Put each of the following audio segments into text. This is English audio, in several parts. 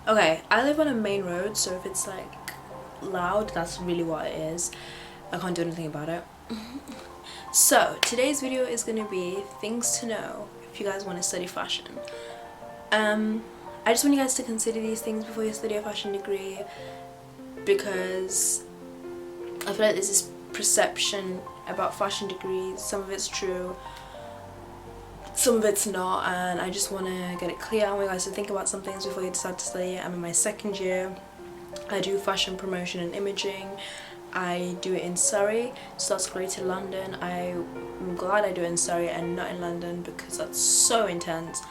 Okay, I live on a main road, so if it's like loud, that's really what it is. I can't do anything about it. So today's video is gonna be things to know if you guys want to study fashion. I just want you guys to consider these things before you study a fashion degree, because I feel like there's this perception about fashion degrees. Some of it's true, some of it's not, and I just want to get it clear. I want you guys to think about some things before you decide to study it. I'm in my second year. I do fashion promotion and imaging. I do it in Surrey, so that's Greater London. I'm glad I do it in Surrey and not in London, because that's so intense.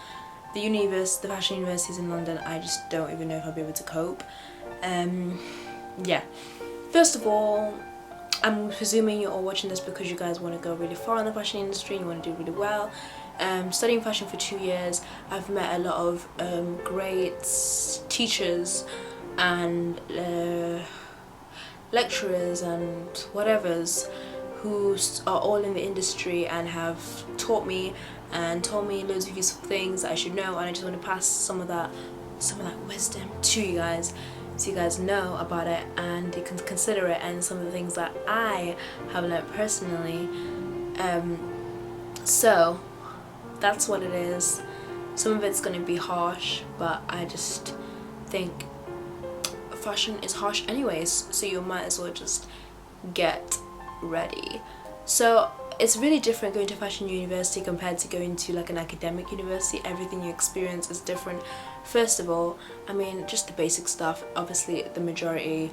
The fashion universities in London, I just don't even know if I'll be able to cope. Yeah. First of all, I'm presuming you're all watching this because you guys want to go really far in the fashion industry and you want to do really well. Studying fashion for 2 years, I've met a lot of great teachers and lecturers and whatevers who are all in the industry and have taught me and told me loads of useful things that I should know, and I just want to pass some of that wisdom to you guys, so you guys know about it and you can consider it, and some of the things that I have learned personally. So that's what it is. Some of it's going to be harsh, but I just think fashion is harsh anyways, so you might as well just get ready. So it's really different going to fashion university compared to going to like an academic university. Everything you experience is different. First of all, I mean, just the basic stuff. Obviously the majority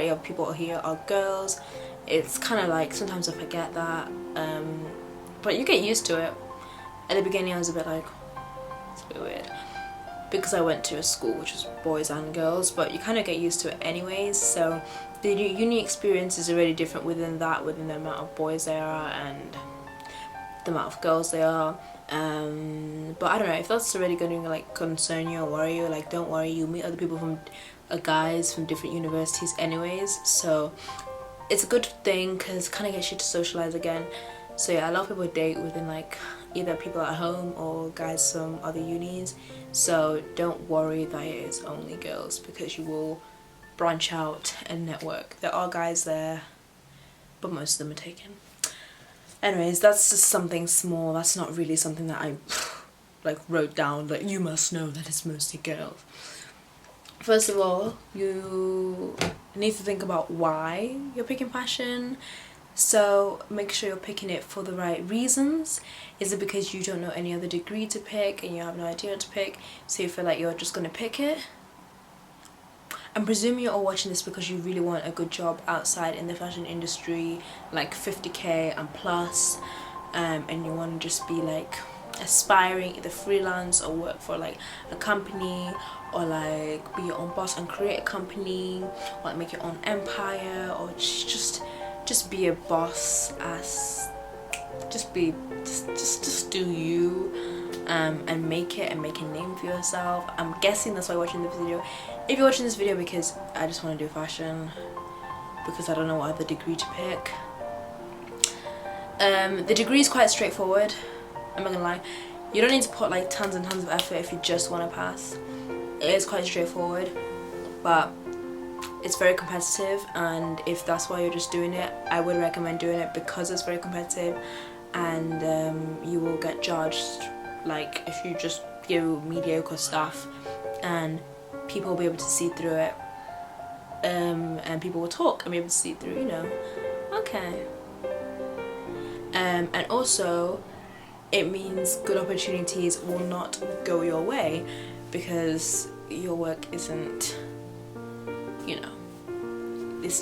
of people here are girls. It's kind of like, sometimes I forget that, but you get used to it. At the beginning I was a bit like, it's a bit weird, because I went to a school which was boys and girls, but you kind of get used to it anyways. So the uni experience is already different within the amount of boys there are and the amount of girls there are. But I don't know if that's already going to like concern you or worry you. Like, don't worry, you meet other people from guys from different universities anyways, so it's a good thing because it kind of gets you to socialize again. So yeah, a lot of people date within like either people at home or guys from other unis, so don't worry that it is only girls, because you will branch out and network. There are guys there, but most of them are taken. Anyways, that's just something small. That's not really something that I like wrote down, like you must know that it's mostly girls. First of all, you need to think about why you're picking fashion. So make sure you're picking it for the right reasons. Is it because you don't know any other degree to pick and you have no idea what to pick, so you feel like you're just going to pick it? I'm presuming you're all watching this because you really want a good job outside in the fashion industry, like 50k and plus, and you want to just be like aspiring, either freelance or work for like a company, or like be your own boss and create a company, or like make your own empire, or just be a boss ass, just do you, and make a name for yourself. I'm guessing that's why you're watching this video. If you're watching this video because I just want to do fashion because I don't know what other degree to pick, the degree is quite straightforward. I'm not gonna lie, you don't need to put like tons and tons of effort if you just want to pass. It is quite straightforward, but it's very competitive, and if that's why you're just doing it, I would recommend doing it because it's very competitive, and you will get judged like if you just do mediocre stuff, and people will be able to see through it, and people will talk and be able to see through, you know. Okay. And also it means good opportunities will not go your way because your work isn't, you know,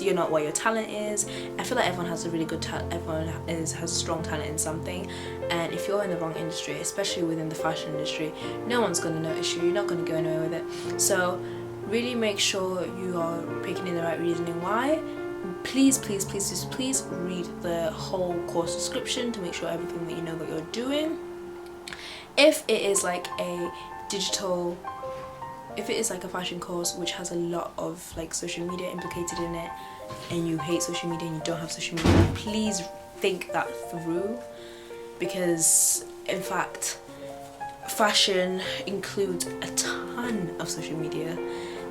you're not what your talent is. I feel like everyone has a really good talent. Everyone has a strong talent in something, and if you're in the wrong industry, especially within the fashion industry, no one's going to notice you. You're not going to go anywhere with it. So really make sure you are picking in the right reasoning why. Please read the whole course description to make sure everything that you know that you're doing. If it is like a fashion course which has a lot of like social media implicated in it, and you hate social media and you don't have social media, please think that through, because in fact fashion includes a ton of social media,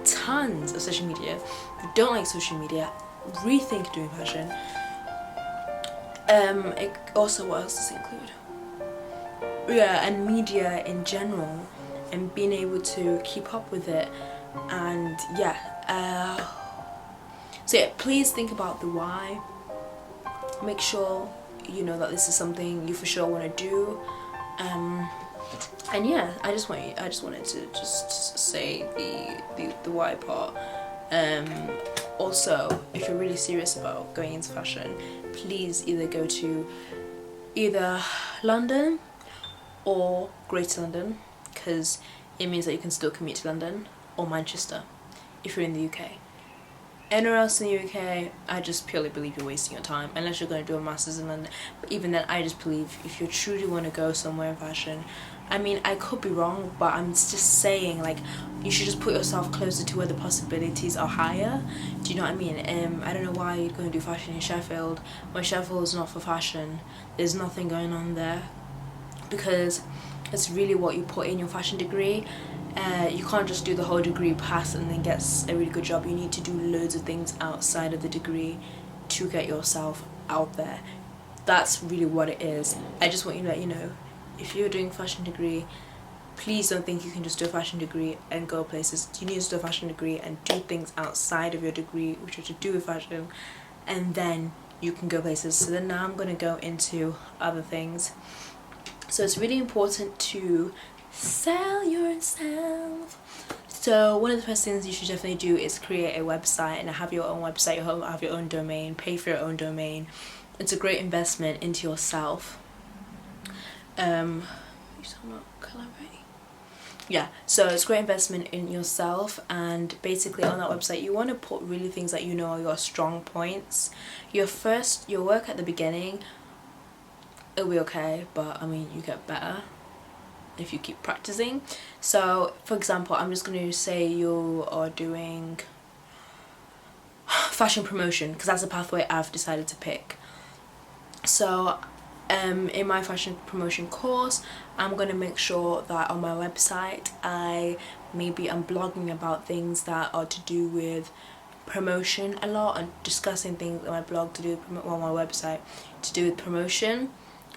tons of social media. If you don't like social media, rethink doing fashion. It also, what else does it include? Yeah, and media in general, and being able to keep up with it. And yeah, so yeah, please think about the why. Make sure you know that this is something you for sure want to do. And yeah, I just wanted to just say the why part. Also, if you're really serious about going into fashion, please either go to either London or Greater London, because it means that you can still commute to London, or Manchester if you're in the UK. Anywhere else in the UK, I just purely believe you're wasting your time, unless you're going to do a master's in London. But even then, I just believe if you truly want to go somewhere in fashion, I mean, I could be wrong, but I'm just saying, like, you should just put yourself closer to where the possibilities are higher. Do you know what I mean? I don't know why you'd go and do fashion in Sheffield when Sheffield is not for fashion. There's nothing going on there, because it's really what you put in your fashion degree. You can't just do the whole degree, pass, and then get a really good job. You need to do loads of things outside of the degree to get yourself out there. That's really what it is. I just want you to let you know, if you're doing a fashion degree, please don't think you can just do a fashion degree and go places. You need to do a fashion degree and do things outside of your degree which are to do with fashion, and then you can go places. So then now I'm going to go into other things. So it's really important to sell yourself. So one of the first things you should definitely do is create a website and have your own website, have your own domain, pay for your own domain. It's a great investment into yourself. Yeah, so it's a great investment in yourself, and basically on that website you want to put really things that you know are your strong points. Your work at the beginning, it'll be okay, but I mean, you get better if you keep practicing. So for example, I'm just going to say you are doing fashion promotion, because that's the pathway I've decided to pick. So in my fashion promotion course, I'm going to make sure that on my website I'm blogging about things that are to do with promotion a lot, and discussing things on my blog to do on my website to do with promotion,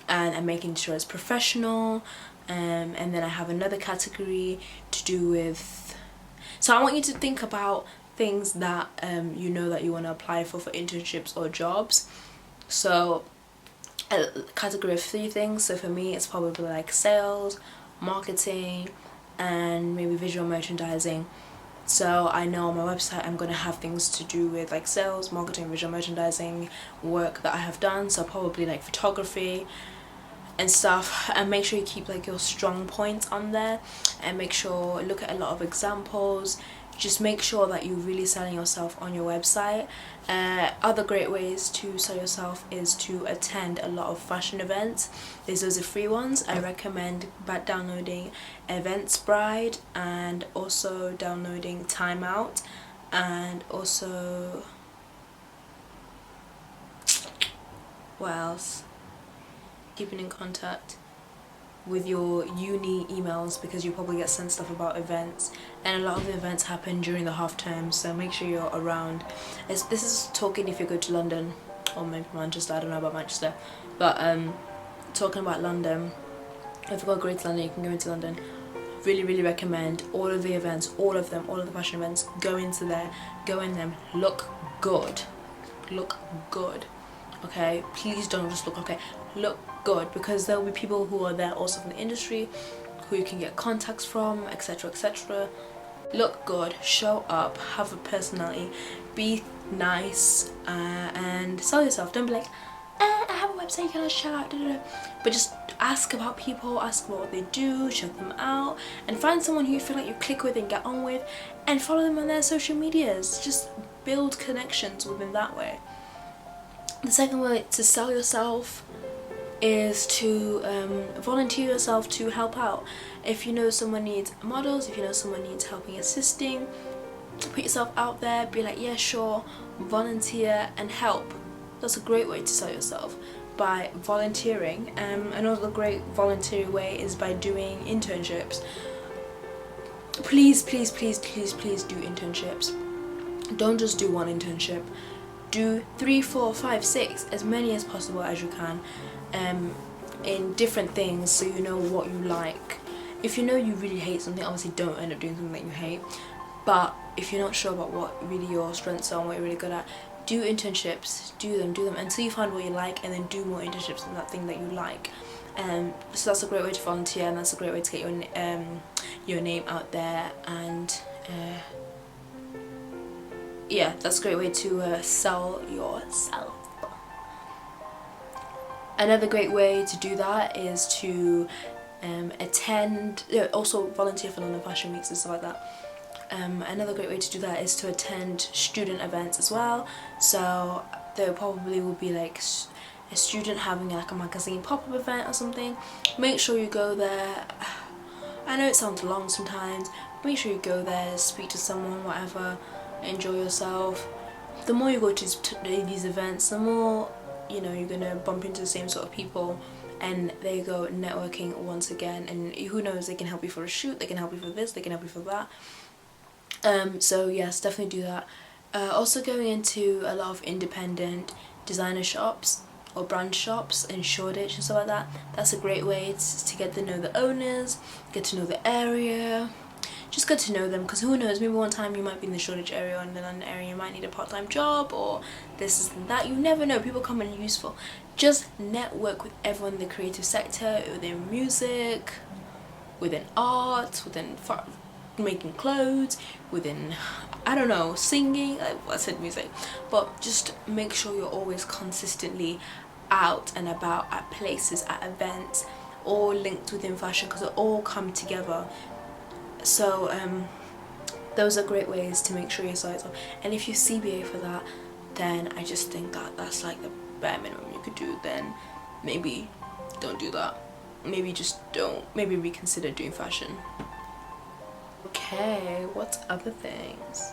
and I'm making sure it's professional. And then I have another category to do with, so I want you to think about things that you know that you want to apply for internships or jobs. So a category of 3 things. So for me, it's probably like sales, marketing, and maybe visual merchandising. So I know on my website I'm going to have things to do with like sales, marketing, visual merchandising work that I have done. So probably like photography and stuff, and make sure you keep like your strong points on there, and make sure look at a lot of examples. Just make sure that you're really selling yourself on your website. Other great ways to sell yourself is to attend a lot of fashion events. There's those are free ones. I recommend downloading Eventbrite, and also downloading Time Out, and also what else? Keeping in contact with your uni emails, because you probably get sent stuff about events, and a lot of the events happen during the half term, so make sure you're around. This is talking if you go to London or maybe Manchester. I don't know about Manchester, but talking about London, if you go great to London, you can go into London. Really recommend all of the events, all of them, all of the fashion events. Go into there, go in them, look good, okay? Please don't just look okay, look good, because there will be people who are there also from the industry who you can get contacts from, etc. Look good, show up, have a personality, be nice, and sell yourself. Don't be like, I have a website, you cannot shout out, but just ask about people, ask about what they do, check them out, and find someone who you feel like you click with and get on with, and follow them on their social medias. Just build connections with them that way. The second way to sell yourself is to volunteer yourself to help out. If you know someone needs models, if you know someone needs helping assisting, put yourself out there, be like, yeah, sure, volunteer and help. That's a great way to sell yourself, by volunteering. Another great volunteering way is by doing internships. please, please, please, please, please do internships. Don't just do one internship. Do 3, 4, 5, 6, as many as possible as you can, in different things, so you know what you like. If you know you really hate something, obviously don't end up doing something that you hate. But if you're not sure about what really your strengths are and what you're really good at, do internships, do them until you find what you like, and then do more internships in that thing that you like. So that's a great way to volunteer, and that's a great way to get your name out there, and yeah, that's a great way to sell yourself. Another great way to do that is to also volunteer for London Fashion Weeks and stuff like that. Another great way to do that is to attend student events as well. So there probably will be like a student having like a magazine pop-up event or something. Make sure you go there. I know it sounds long sometimes. Make sure you go there, speak to someone, whatever, enjoy yourself. The more you go to these events, the more, you know, you're gonna bump into the same sort of people, and there you go, networking once again. And who knows, they can help you for a shoot, they can help you for this, they can help you for that. So yes, definitely do that. Also going into a lot of independent designer shops or brand shops in Shoreditch and stuff like that. That's a great way to get to know the owners, get to know the area, just get to know them, because who knows, maybe one time you might be in the Shoreditch area or in the London area, you might need a part-time job or this and that. You never know, people come in useful. Just network with everyone in the creative sector, within music, within art, within making clothes, within, I don't know, singing. I said music, but just make sure you're always consistently out and about at places, at events, all linked within fashion, because it all come together. So those are great ways to make sure your sites are. And if you CBA for that, then I just think that that's like the bare minimum you could do. Then maybe don't do that. Maybe just don't. Maybe reconsider doing fashion. Okay, what other things?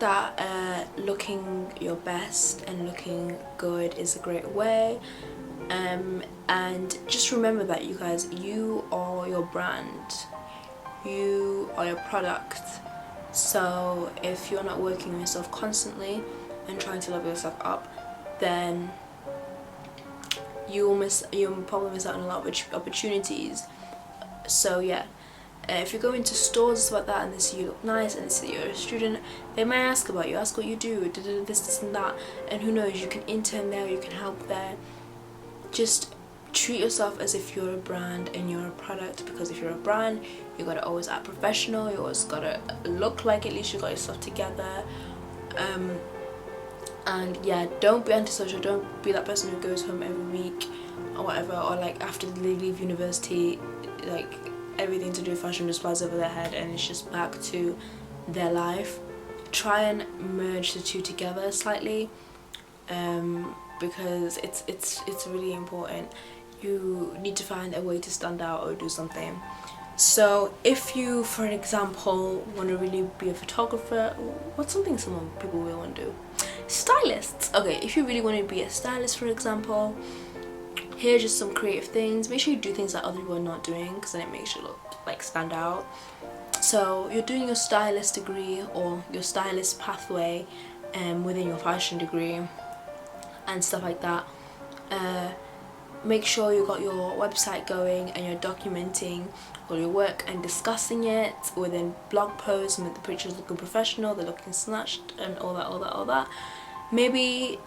That looking your best and looking good is a great way. And just remember that, you guys, you are your brand. You are your product. So if you're not working on yourself constantly and trying to level yourself up, then you'll probably miss out on a lot of opportunities. So yeah, if you go into stores like that and they see you look nice and they see you're a student, they might ask about you, ask what you do, this and that, and who knows, you can intern there, you can help there. Just treat yourself as if you're a brand and you're a product, because if you're a brand, you gotta always act professional, you always gotta look like at least you got yourself together. And yeah, don't be antisocial, don't be that person who goes home every week or whatever, or like after they leave university, like everything to do with fashion just flies over their head and it's just back to their life. Try and merge the two together slightly, because it's really important. You need to find a way to stand out or do something. So if you, for an example, want to really be a photographer, what's something people will want to do? Stylists. Okay, if you really want to be a stylist, for example, here's just some creative things. Make sure you do things that other people are not doing, because then it makes you look like stand out. So you're doing your stylist degree or your stylist pathway within your fashion degree and stuff like that. Make sure you got your website going and you're documenting all your work and discussing it within blog posts, and with the pictures looking professional, they're looking snatched and all that. Maybe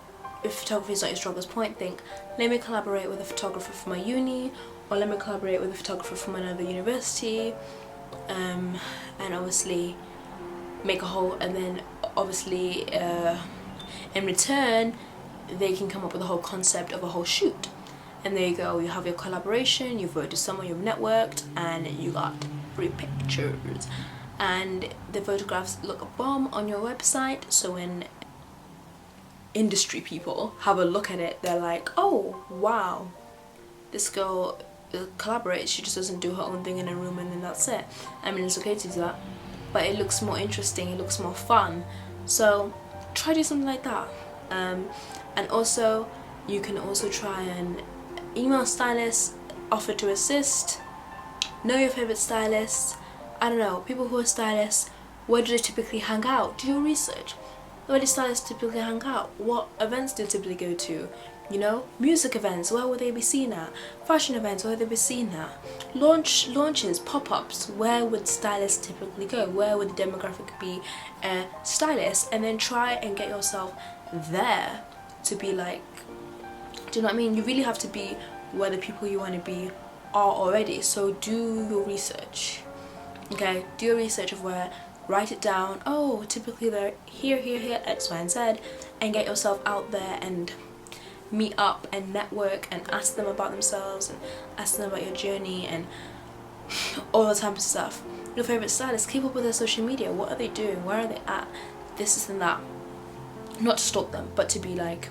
if photography is not your strongest point, think, let me collaborate with a photographer from my uni, or let me collaborate with a photographer from another university, and obviously make a whole, and then obviously in return they can come up with a whole concept of a whole shoot. And there you go, you have your collaboration, you've worked with someone, you've networked, and you got 3 pictures. And the photographs look bomb on your website, so when industry people have a look at it, they're like, oh wow, this girl collaborates, she just doesn't do her own thing in a room and then that's it. I mean, it's okay to do that, but it looks more interesting, it looks more fun. So try do something like that. And also, you can also try and email stylists, offer to assist, know your favorite stylists, I don't know, people who are stylists, where do they typically hang out? Do your research. Where do stylists typically hang out? What events do they typically go to? You know, music events, where would they be seen at? Fashion events, where would they be seen at? Launches, pop-ups, where would stylists typically go? Where would the demographic be stylists? And then try and get yourself there to be like, do you know what I mean? You really have to be where the people you want to be are already. So do your research. Okay, do your research of where, write it down. Oh, typically they're here, X, Y, and Z, and get yourself out there and meet up and network and ask them about themselves and ask them about your journey and all the type of stuff. Your favorite stylist, keep up with their social media. What are they doing? Where are they at? This and that. Not to stalk them, but to be like,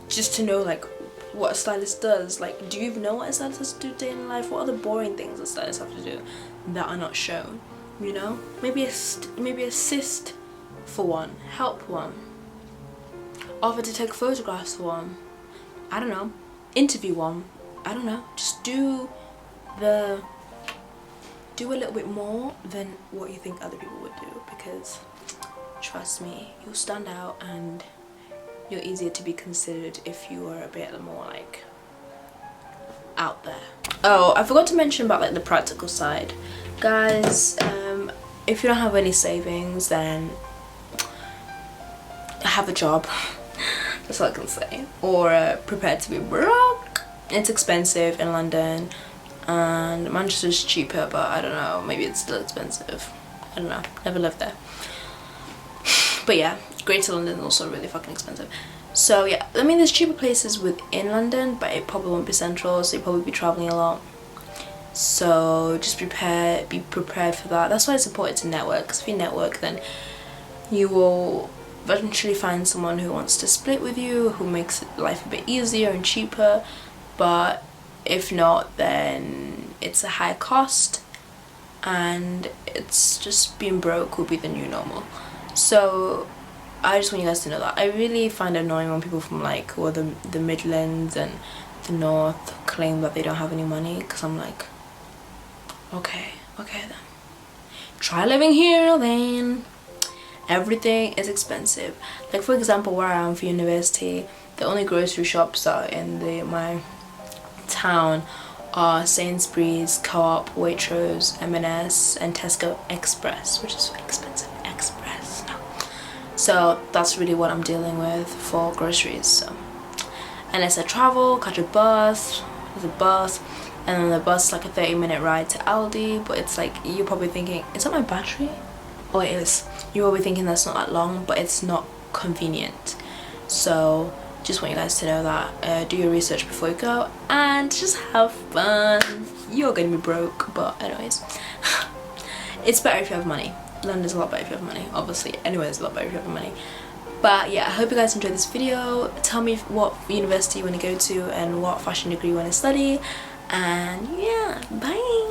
just to know like what a stylist does. Like, do you even know what a stylist has to do day in life? What are the boring things a stylist have to do that are not shown? You know, maybe assist for one, help one, offer to take photographs for one, I don't know, interview one, I don't know, just do a little bit more than what you think other people would do, because trust me, you'll stand out and you're easier to be considered if you are a bit more like out there. Oh, I forgot to mention about like the practical side, guys. If you don't have any savings, then have a job. That's all I can say. Or prepare to be broke. It's expensive in London, and Manchester's cheaper, but I don't know, maybe it's still expensive. I don't know, never lived there. But yeah, Greater London is also really fucking expensive. So yeah, I mean, there's cheaper places within London, but it probably won't be central, so you'll probably be travelling a lot. So just be prepared for that. That's why it's important to network, because if you network, then you will eventually find someone who wants to split with you, who makes life a bit easier and cheaper. But if not, then it's a high cost, and it's just being broke will be the new normal. So I just want you guys to know that. I really find it annoying when people from like who are the Midlands and the North claim that they don't have any money, because I'm like, okay then, try living here then. Everything is expensive. Like, for example, where I am for university, the only grocery shops that are in my town are Sainsbury's, Co-op, Waitrose, M&S, and Tesco Express, which is expensive. Express, no. So that's really what I'm dealing with for groceries. So unless I travel, catch a bus, there's a bus, and then the bus is like a 30-minute ride to Aldi, but it's like, you're probably thinking, is that my battery? Oh, it is. You're probably thinking that's not that long, but it's not convenient. So just want you guys to know that. Do your research before you go and just have fun. You're gonna be broke, but anyways. It's better if you have money. London's a lot better if you have money, obviously. Anyway, it's a lot better if you have money. But yeah, I hope you guys enjoyed this video. Tell me what university you want to go to and what fashion degree you want to study. And yeah, bye.